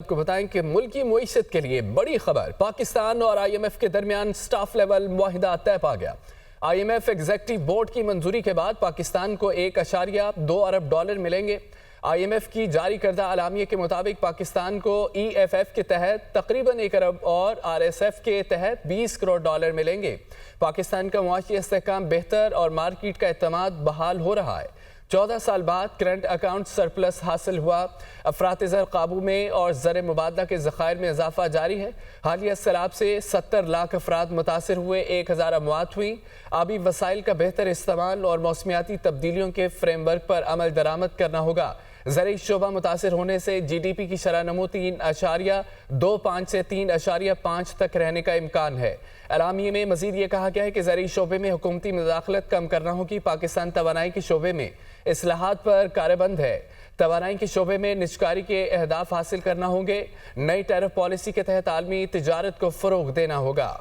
آپ کو بتائیں کہ ملکی معیشت کے لیے بڑی خبر، پاکستان اور آئی ایم ایف کے درمیان سٹاف لیول معاہدہ طے پا گیا۔ I M F executive board کی منظوری کے بعد پاکستان کو $1.2 ارب ملیں گے۔ آئی ایم ایف کی جاری کردہ اعلامیے کے مطابق پاکستان کو ای ایف ایف کے تحت تقریباً $1 ارب اور آر ایس ایف کے تحت $20 کروڑ ملیں گے۔ پاکستان کا معاشی استحکام بہتر اور مارکیٹ کا اعتماد بحال ہو رہا ہے۔ 14 سال بعد کرنٹ اکاؤنٹ سرپلس حاصل ہوا۔ افراط زر قابو میں اور زر مبادلہ کے ذخائر میں اضافہ جاری ہے۔ حالیہ سیلاب سے 70 لاکھ افراد متاثر ہوئے، 1000 اموات ہوئیں۔ آبی وسائل کا بہتر استعمال اور موسمیاتی تبدیلیوں کے فریم ورک پر عمل درآمد کرنا ہوگا۔ زرعی شعبہ متاثر ہونے سے جی ڈی پی کی شرح نمو 3.25 سے 3.5 تک رہنے کا امکان ہے۔ اعلامیے میں مزید یہ کہا گیا ہے کہ زرعی شعبے میں حکومتی مداخلت کم کرنا ہوگی۔ پاکستان توانائی کے شعبے میں اصلاحات پر کاربند ہے۔ توانائی کے شعبے میں نجکاری کے اہداف حاصل کرنا ہوں گے۔ نئی ٹیرف پالیسی کے تحت عالمی تجارت کو فروغ دینا ہوگا۔